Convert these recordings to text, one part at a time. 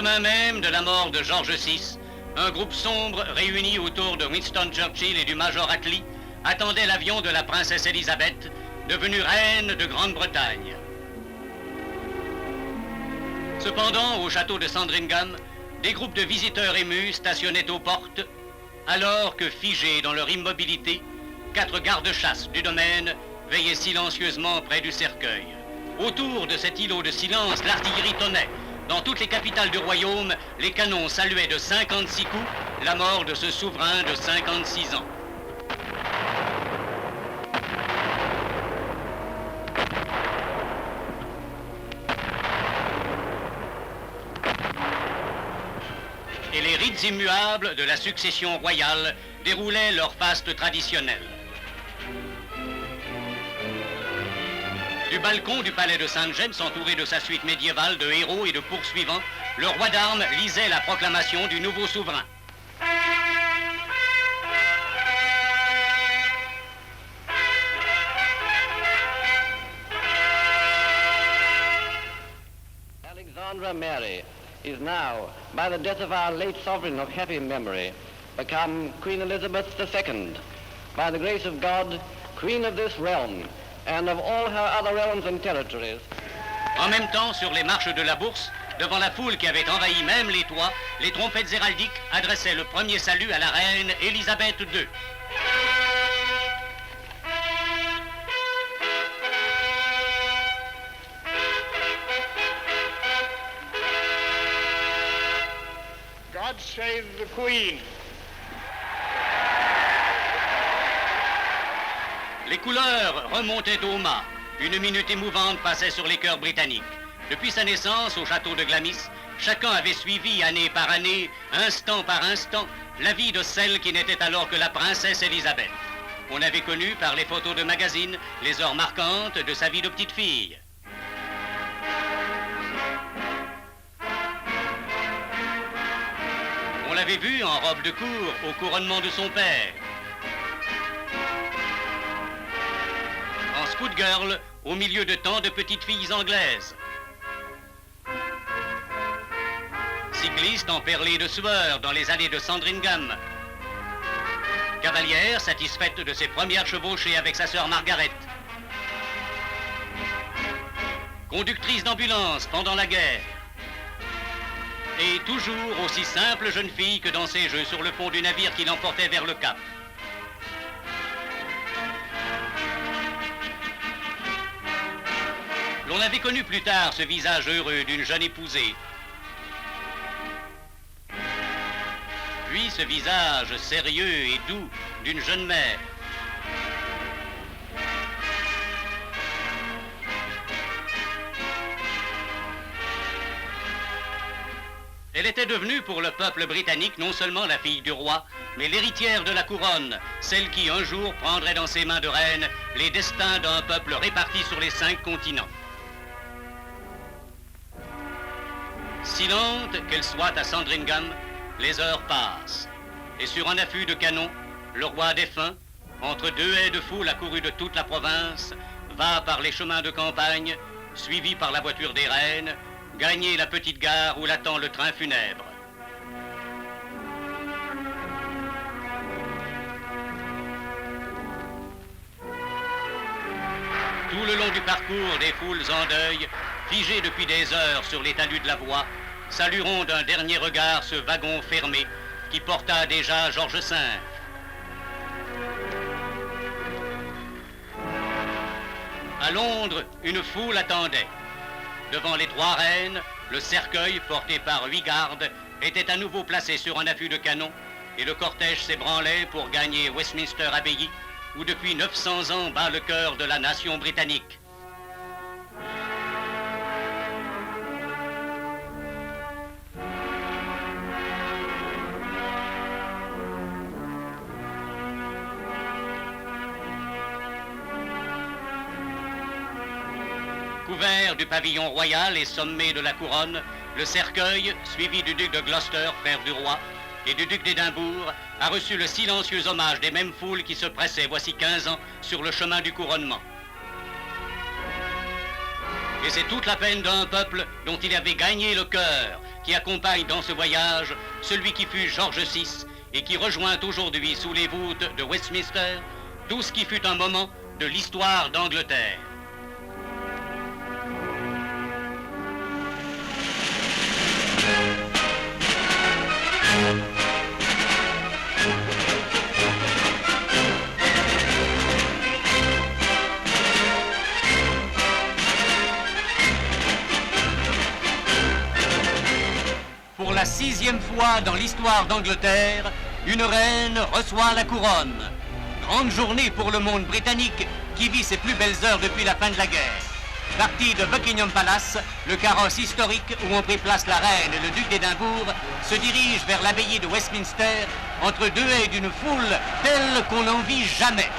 lendemain même de la mort de George VI, un groupe sombre réuni autour de Winston Churchill et du Major Attlee attendait l'avion de la princesse Elisabeth, devenue reine de Grande-Bretagne. Cependant, au château de Sandringham, des groupes de visiteurs émus stationnaient aux portes, alors que, figés dans leur immobilité, 4 gardes-chasse du domaine veillaient silencieusement près du cercueil. Autour de cet îlot de silence, l'artillerie tonnait. Dans toutes les capitales du royaume, les canons saluaient de 56 coups la mort de ce souverain de 56 ans. Et les rites immuables de la succession royale déroulaient leur faste traditionnel. Du balcon du palais de Saint-James, entouré de sa suite médiévale de héros et de poursuivants, le roi d'armes lisait la proclamation du nouveau souverain. Alexandra Mary is now, by the death of our late sovereign of happy memory, become Queen Elizabeth II, by the grace of God, Queen of this realm, and of all her other realms and territories. En même temps, sur les marches de la Bourse, devant la foule qui avait envahi même les toits, les trompettes héraldiques adressaient le premier salut à la reine Élisabeth II. God save the Queen. Les couleurs remontaient au mât. Une minute émouvante passait sur les cœurs britanniques. Depuis sa naissance au château de Glamis, chacun avait suivi année par année, instant par instant, la vie de celle qui n'était alors que la princesse Élisabeth. On avait connu par les photos de magazines les heures marquantes de sa vie de petite fille. On l'avait vue en robe de cour au couronnement de son père. En scout girl, au milieu de tant de petites filles anglaises. Cycliste emperlée de sueur dans les allées de Sandringham. Cavalière satisfaite de ses premières chevauchées avec sa sœur Margaret. Conductrice d'ambulance pendant la guerre. Et toujours aussi simple jeune fille que dans ses jeux sur le pont du navire qui l'emportait vers le Cap. L'on avait connu plus tard ce visage heureux d'une jeune épousée. Puis ce visage sérieux et doux d'une jeune mère. Elle était devenue pour le peuple britannique non seulement la fille du roi, mais l'héritière de la couronne, celle qui un jour prendrait dans ses mains de reine les destins d'un peuple réparti sur les 5 continents. Si lente qu'elle soit à Sandringham, les heures passent. Et sur un affût de canon, le roi défunt, entre 2 haies de foule accourus de toute la province, va par les chemins de campagne, suivi par la voiture des reines, gagner la petite gare où l'attend le train funèbre. Tout le long du parcours, des foules en deuil, figées depuis des heures sur les talus de la voie, salueront d'un dernier regard ce wagon fermé qui porta déjà George V. À Londres, une foule attendait. Devant les 3 reines, le cercueil, porté par 8 gardes, était à nouveau placé sur un affût de canon et le cortège s'ébranlait pour gagner Westminster Abbey, où depuis 900 ans bat le cœur de la nation britannique. Couvert du pavillon royal et sommé de la couronne, le cercueil, suivi du duc de Gloucester, frère du roi, et du duc d'Édimbourg, a reçu le silencieux hommage des mêmes foules qui se pressaient voici 15 ans sur le chemin du couronnement. Et c'est toute la peine d'un peuple dont il avait gagné le cœur, qui accompagne dans ce voyage celui qui fut George VI et qui rejoint aujourd'hui sous les voûtes de Westminster tout ce qui fut un moment de l'histoire d'Angleterre. Pour la 6e fois dans l'histoire d'Angleterre, une reine reçoit la couronne. Grande journée pour le monde britannique qui vit ses plus belles heures depuis la fin de la guerre. Parti de Buckingham Palace, le carrosse historique où ont pris place la reine et le duc d'Édimbourg se dirige vers l'abbaye de Westminster entre deux haies d'une foule telle qu'on n'en vit jamais.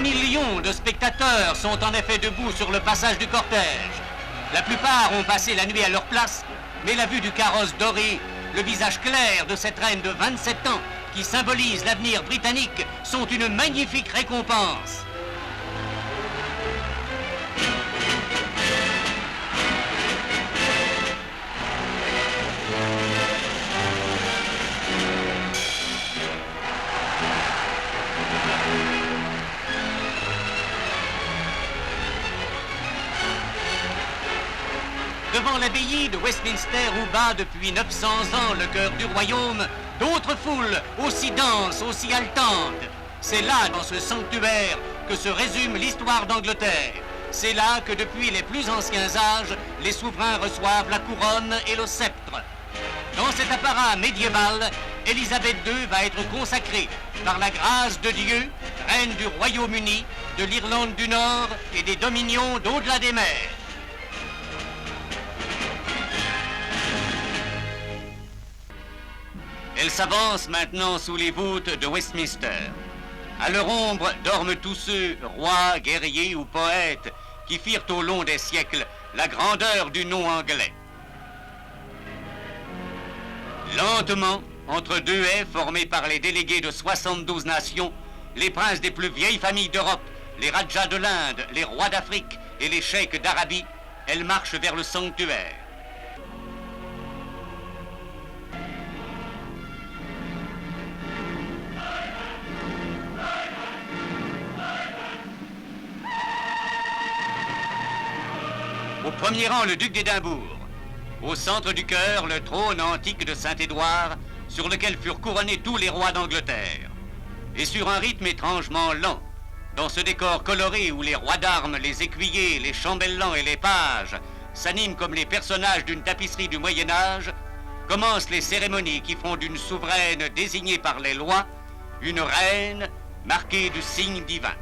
Millions de spectateurs sont en effet debout sur le passage du cortège. La plupart ont passé la nuit à leur place, mais la vue du carrosse doré, le visage clair de cette reine de 27 ans qui symbolise l'avenir britannique sont une magnifique récompense. Devant l'abbaye de Westminster où bat depuis 900 ans le cœur du royaume, d'autres foules aussi denses, aussi haletantes. C'est là, dans ce sanctuaire, que se résume l'histoire d'Angleterre. C'est là que depuis les plus anciens âges, les souverains reçoivent la couronne et le sceptre. Dans cet apparat médiéval, Élisabeth II va être consacrée par la grâce de Dieu, reine du Royaume-Uni, de l'Irlande du Nord et des dominions d'au-delà des mers. Elle s'avance maintenant sous les voûtes de Westminster. À leur ombre dorment tous ceux, rois, guerriers ou poètes, qui firent au long des siècles la grandeur du nom anglais. Lentement, entre deux haies formées par les délégués de 72 nations, les princes des plus vieilles familles d'Europe, les Rajas de l'Inde, les rois d'Afrique et les cheikhs d'Arabie, elle marche vers le sanctuaire. Au premier rang, le duc d'Édimbourg. Au centre du chœur, le trône antique de Saint-Édouard, sur lequel furent couronnés tous les rois d'Angleterre. Et sur un rythme étrangement lent, dans ce décor coloré où les rois d'armes, les écuyers, les chambellans et les pages s'animent comme les personnages d'une tapisserie du Moyen-Âge, commencent les cérémonies qui font d'une souveraine désignée par les lois une reine marquée du signe divin.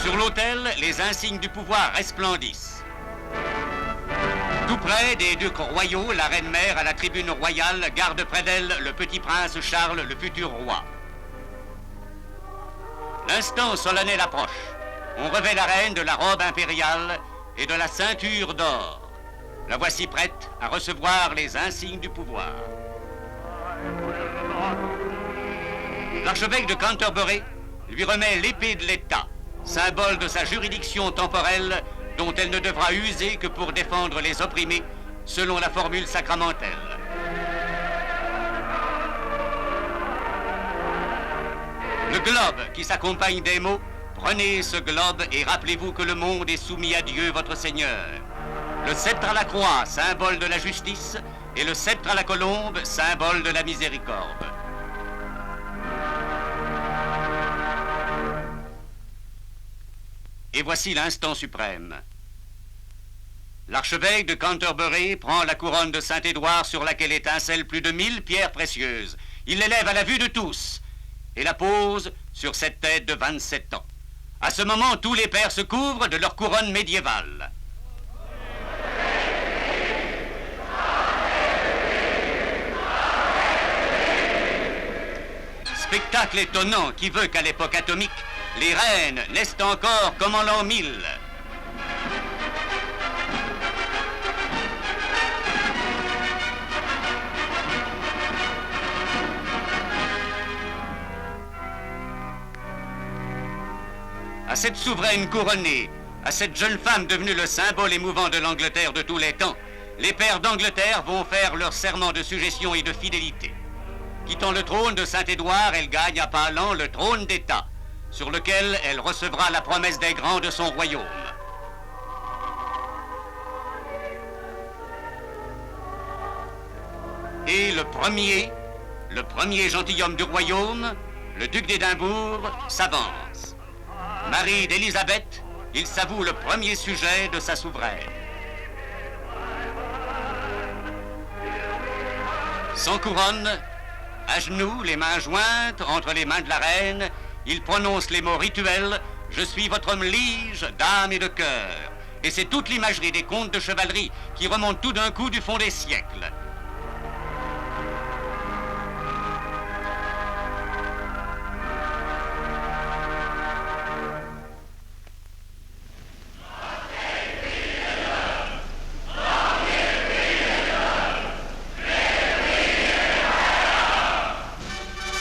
Sur l'autel, les insignes du pouvoir resplendissent. Tout près des ducs royaux, la reine-mère à la tribune royale garde près d'elle le petit prince Charles, le futur roi. L'instant solennel approche. On revêt la reine de la robe impériale et de la ceinture d'or. La voici prête à recevoir les insignes du pouvoir. L'archevêque de Canterbury lui remet l'épée de l'État, symbole de sa juridiction temporelle dont elle ne devra user que pour défendre les opprimés, selon la formule sacramentelle. Le globe qui s'accompagne des mots, prenez ce globe et rappelez-vous que le monde est soumis à Dieu votre Seigneur. Le sceptre à la croix, symbole de la justice, et le sceptre à la colombe, symbole de la miséricorde. Et voici l'instant suprême. L'archevêque de Canterbury prend la couronne de Saint-Édouard sur laquelle étincellent plus de 1000 pierres précieuses. Il l'élève à la vue de tous et la pose sur cette tête de 27 ans. À ce moment, tous les pères se couvrent de leur couronne médiévale. Spectacle étonnant qui veut qu'à l'époque atomique, les reines naissent encore comme en l'an 1000. À cette souveraine couronnée, à cette jeune femme devenue le symbole émouvant de l'Angleterre de tous les temps, les pairs d'Angleterre vont faire leur serment de suggestion et de fidélité. Quittant le trône de Saint-Édouard, elle gagne à pas lents le trône d'État, sur lequel elle recevra la promesse des grands de son royaume. Et le premier gentilhomme du royaume, le duc d'Édimbourg, s'avance. Marie d'Élisabeth, il s'avoue le premier sujet de sa souveraine. Sans couronne, à genoux, les mains jointes entre les mains de la reine, il prononce les mots rituels « Je suis votre homme lige, d'âme et de cœur ». Et c'est toute l'imagerie des contes de chevalerie qui remonte tout d'un coup du fond des siècles.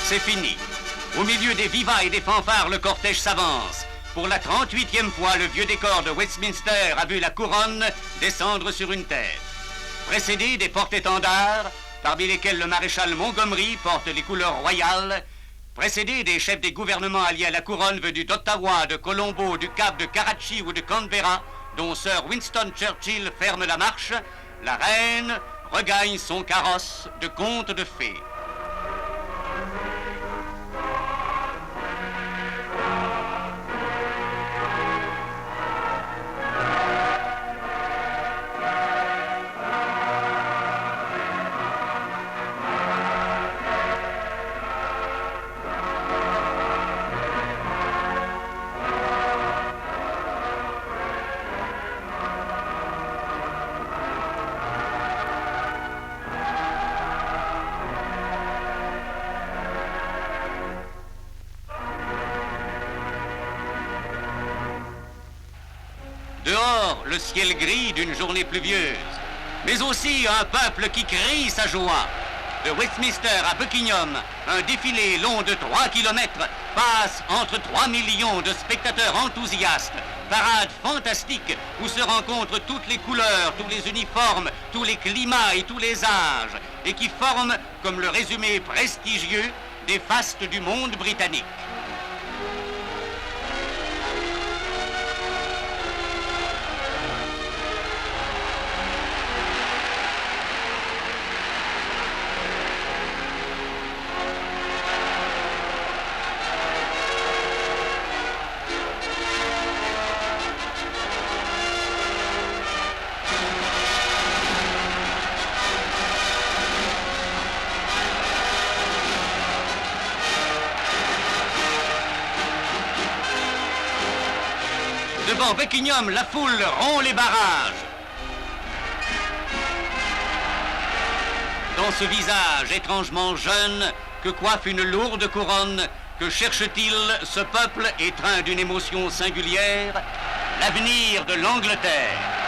C'est fini. Au milieu des vivas et des fanfares, le cortège s'avance. Pour la 38e fois, le vieux décor de Westminster a vu la couronne descendre sur une tête. Précédé des porte-étendards, parmi lesquels le maréchal Montgomery porte les couleurs royales, précédé des chefs des gouvernements alliés à la couronne venus d'Ottawa, de Colombo, du Cap, de Karachi ou de Canberra, dont Sir Winston Churchill ferme la marche, la reine regagne son carrosse de conte de fées. Dehors, le ciel gris d'une journée pluvieuse, mais aussi un peuple qui crie sa joie. De Westminster à Buckingham, un défilé long de 3 kilomètres passe entre 3 millions de spectateurs enthousiastes. Parade fantastique où se rencontrent toutes les couleurs, tous les uniformes, tous les climats et tous les âges, et qui forment, comme le résumé prestigieux, des fastes du monde britannique. Devant Buckingham, la foule rompt les barrages. Dans ce visage étrangement jeune que coiffe une lourde couronne, que cherche-t-il ce peuple étreint d'une émotion singulière? L'avenir de l'Angleterre.